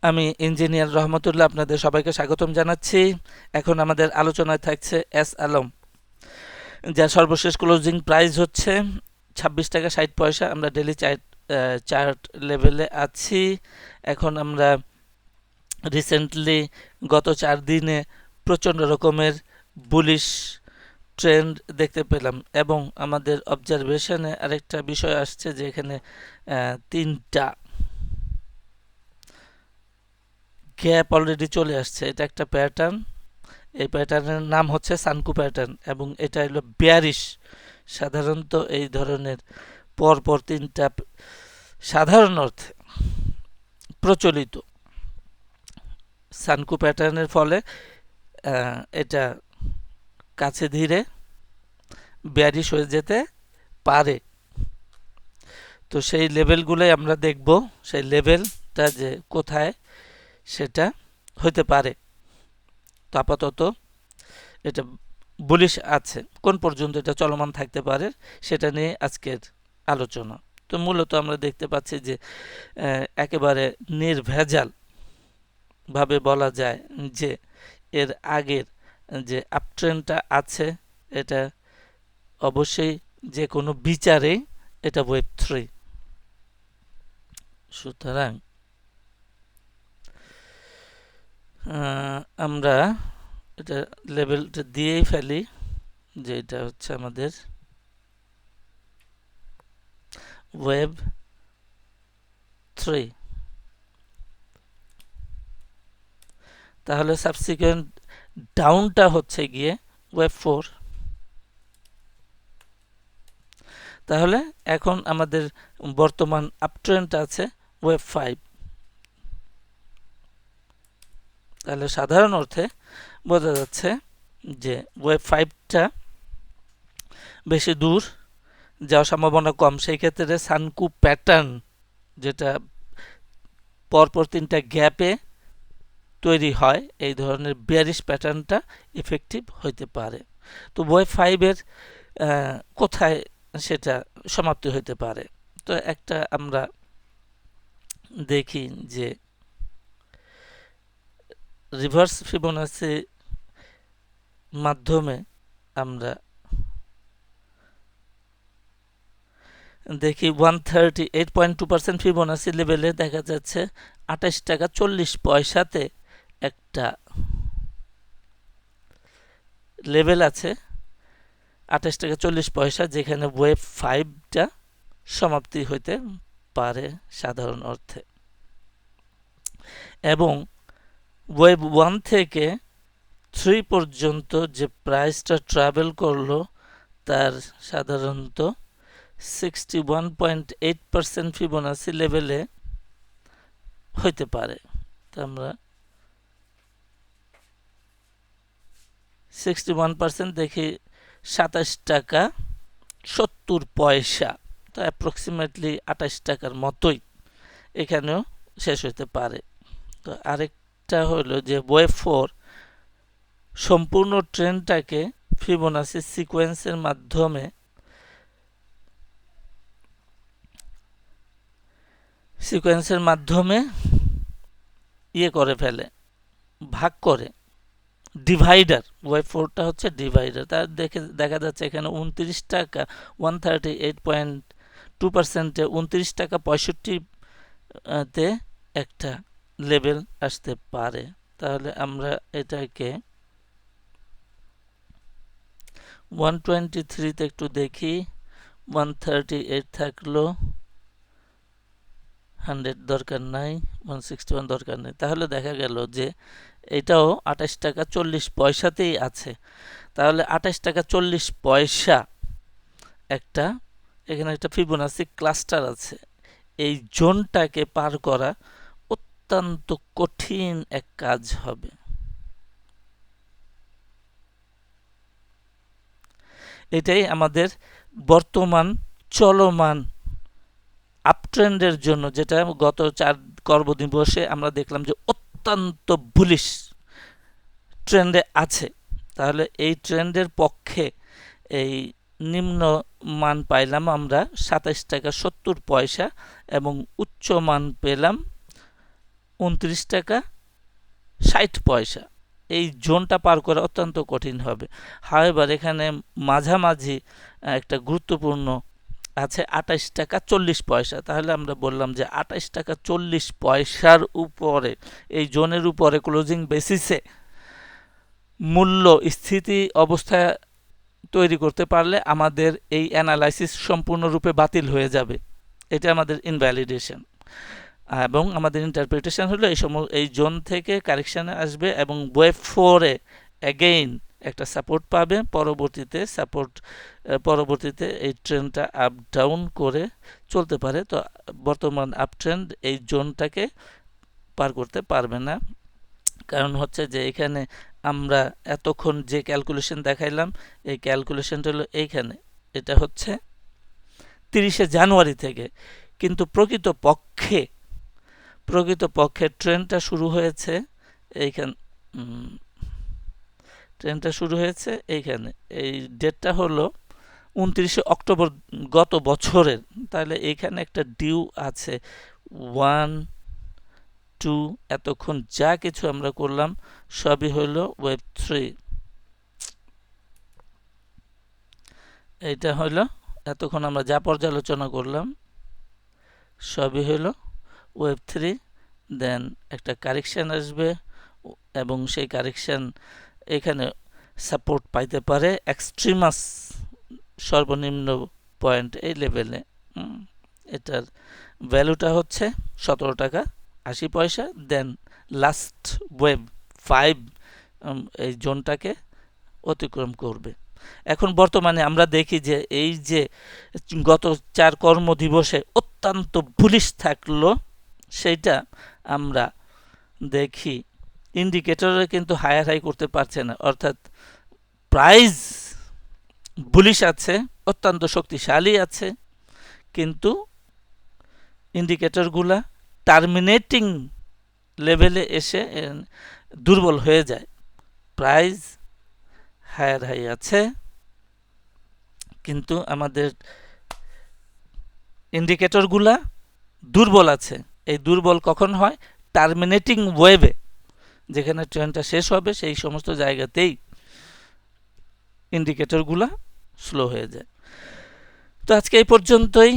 আমি ইঞ্জিনিয়ার রহমতুল্লাহ আপনাদের সবাইকে স্বাগতম জানাচ্ছি। এখন আমাদের আলোচনায় থাকছে এস আলম, যার সর্বশেষ ক্লোজিং প্রাইস হচ্ছে 26 টাকা 60 পয়সা। আমরা ডেলি চার্ট লেভেলে আছি। এখন আমরা রিসেন্টলি গত 4 দিনে প্রচণ্ড রকমের বুলিশ ট্রেন্ড দেখতে পেলাম এবং আমাদের অবজারভেশনে আরেকটা বিষয় আসছে যে এখানে তিনটা গ্যাপ অলরেডি চলে আসছে। এটা একটা প্যাটার্ন। এই প্যাটার্নের নাম হচ্ছে সানকু প্যাটার্ন এবং এটা হলো বেয়ারিশ। সাধারণত এই ধরনের পরপর তিনটা সাধারণ অর্থে প্রচলিত সানকু প্যাটার্নের ফলে এটা কাছে ধীরে বেয়ারিশ হয়ে যেতে পারে। তো সেই লেভেলগুলোই আমরা দেখব, সেই লেভেলটা যে কোথায় সেটা হতে পারে। তো আপাতত এটা বুলিশ আছে, কোন পর্যন্ত এটা চলমান থাকতে পারে সেটা নিয়ে আজকের আলোচনা। তো মূলত আমরা দেখতে পাচ্ছি যে একেবারে নির্ভেজাল ভাবে বলা যায় যে এর আগের যে আপট্রেন্ডটা আছে এটা অবশ্যই যে কোনো বিচারে এটা ওয়েব 3। সুতরাং আমরা এটা লেভেলটা দিয়েই ফেলি যে এটা হচ্ছে আমাদের ওয়েব 3। তাহলে সাবসিকুয়েন্ট ডাউনটা হচ্ছে গিয়ে ওয়েব 4। তাহলে এখন আমাদের বর্তমান আপট্রেন্ড আছে ওয়েব 5। তাহলে সাধারণ অর্থে বোঝা যাচ্ছে যে ওয়েব 5টা বেশি দূর যাওয়ার সম্ভাবনা কম। সেই ক্ষেত্রে সানকু প্যাটার্ন যেটা পরপর তিনটা গ্যাপে তৈরি হয়, এই ধরনের বেয়ারিশ প্যাটার্নটা ইফেক্টিভ হইতে পারে। তো ওয়েব 5-এর কোথায় সেটা সমাপ্তি হইতে পারে। তো একটা আমরা দেখি যে রিভার্স ফিবোনাসি মাধ্যমে আমরা দেখি 138.2% ফিবোনাসি লেভেলে দেখা যাচ্ছে 28 টাকা 40 পয়সাতে একটা লেভেল আছে 28 টাকা 40 পয়সা, যেখানে ওয়েব 5টা সমাপ্তি হইতে পারে সাধারণ অর্থে। এবং ওয়েব 1 থেকে 3 পর্যন্ত যে প্রাইসটা ট্রাভেল করলো তার সাধারণত 61.8% ফিবোনাসি লেভেলে হইতে পারে। তো আমরা 61% দেখি 27 টাকা 70 পয়সা। তো অ্যাপ্রক্সিমেটলি 28 টাকার মতোই এখানেও শেষ হইতে পারে। তো আরেকটা হলো যে ওয়েব 4 সম্পূর্ণ ট্রেন্ডটাকে ফিবোনাসি সিকোয়েন্সের মাধ্যমে ইয়ে করে ফেলে, ভাগ করে, ডিভাইডার। ওয়েব 4টা হচ্ছে ডিভাইডার। তার দেখা যাচ্ছে এখানে 29 টাকা 138.2%-এ 29 টাকা 65-তে একটা লেভেল আসতে পারে। তাহলে আমরা এটাকে 123-তে একটু দেখি। 138 থাকলো, 100 দরকার নাই, 161 দরকার নেই। তাহলে দেখা গেল যে এটাও 28 টাকা 40 পয়সাতেই আছে। তাহলে 28 টাকা 40 পয়সা একটা, এখানে একটা ফিবোনাসি ক্লাস্টার আছে। এই জোনটাকে পার করা অত্যন্ত কঠিন এক কাজ হবে। এটাই আমাদের বর্তমান চলমান আপট্রেন্ডের জন্য, যেটা গত 4 কর্মদিবসে আমরা দেখলাম যে অত্যন্ত বুলিশ ট্রেন্ডে আছে। তাহলে এই ট্রেন্ডের পক্ষে এই নিম্ন মান পাইলাম আমরা 27 টাকা 70 পয়সা এবং উচ্চ মান পেলাম 29 টাকা 60 পয়সা। এই জোনটা পার করা অত্যন্ত কঠিন হবে। হাওয়েভার এখানে মাঝামাঝি একটা গুরুত্বপূর্ণ আছে 28 টাকা 40 পয়সা। তাহলে আমরা বললাম যে 28 টাকা 40 পয়সার উপরে, এই জোনের উপরে ক্লোজিং বেসিসে মূল্য স্থিতি অবস্থা তৈরি করতে পারলে আমাদের এই অ্যানালাইসিস সম্পূর্ণরূপে বাতিল হয়ে যাবে। এটা আমাদের ইনভ্যালিডেশন, এবং আমাদের ইন্টারপ্রিটেশন হলো এই জোন থেকে কারেকশানে আসবে এবং ওয়েভ 4-এ অ্যাগেইন একটা সাপোর্ট পাবে। পরবর্তীতে এই ট্রেন্ডটা আপ ডাউন করে চলতে পারে। তো বর্তমান আপ ট্রেন্ড এই জোনটাকে পার করতে পারবে না। কারণ হচ্ছে যে এখানে আমরা এতক্ষণ যে ক্যালকুলেশন দেখাইলাম, এই ক্যালকুলেশনটা হলো এইখানে, এটা হচ্ছে 30শে জানুয়ারি থেকে। কিন্তু প্রকৃতপক্ষে ট্রেন্ডটা শুরু হয়েছে এইখানে। এই ডেটটা হলো 29শে অক্টোবর গত বছরের। তাহলে এইখানে একটা ডিউ আছে 1 2, এতক্ষণ যা কিছু আমরা করলাম সবই হলো ওয়েব 3। এইটা হলো এতক্ষণ আমরা যা পর্যালোচনা করলাম সবই হলো ওয়েব 3। দেন একটা কারেকশান আসবে এবং সেই কারেকশান এখানে সাপোর্ট পাইতে পারে এক্সট্রিমাস সর্বনিম্ন পয়েন্ট এই লেভেলে। এটার ভ্যালুটা হচ্ছে 17 টাকা 80 পয়সা। দেন লাস্ট ওয়েভ 5 এই জোনটাকে অতিক্রম করবে। এখন বর্তমানে আমরা দেখি যে এই যে গত 4 কর্মদিবসে অত্যন্ত বুলিশ থাকলো, সেইটা আমরা দেখি ইন্ডিকেটরে কিন্তু হায়ার হাই করতে পারছে না। অর্থাৎ প্রাইস বুলিশ আছে, অত্যন্ত শক্তিশালী আছে, কিন্তু ইন্ডিকেটরগুলা টার্মিনেটিং লেভেলে এসে দুর্বল হয়ে যায়। প্রাইস হায়ার হাই আছে, কিন্তু আমাদের ইন্ডিকেটরগুলা দুর্বল আছে। এই দুর্বল কখন হয়? টার্মিনেটিং ওয়েভে, যেখানে ট্রেনটা শেষ হবে সেই সমস্ত জায়গাতেই ইন্ডিকেটরগুলা স্লো হয়ে যায়। তো আজকে এই পর্যন্তই।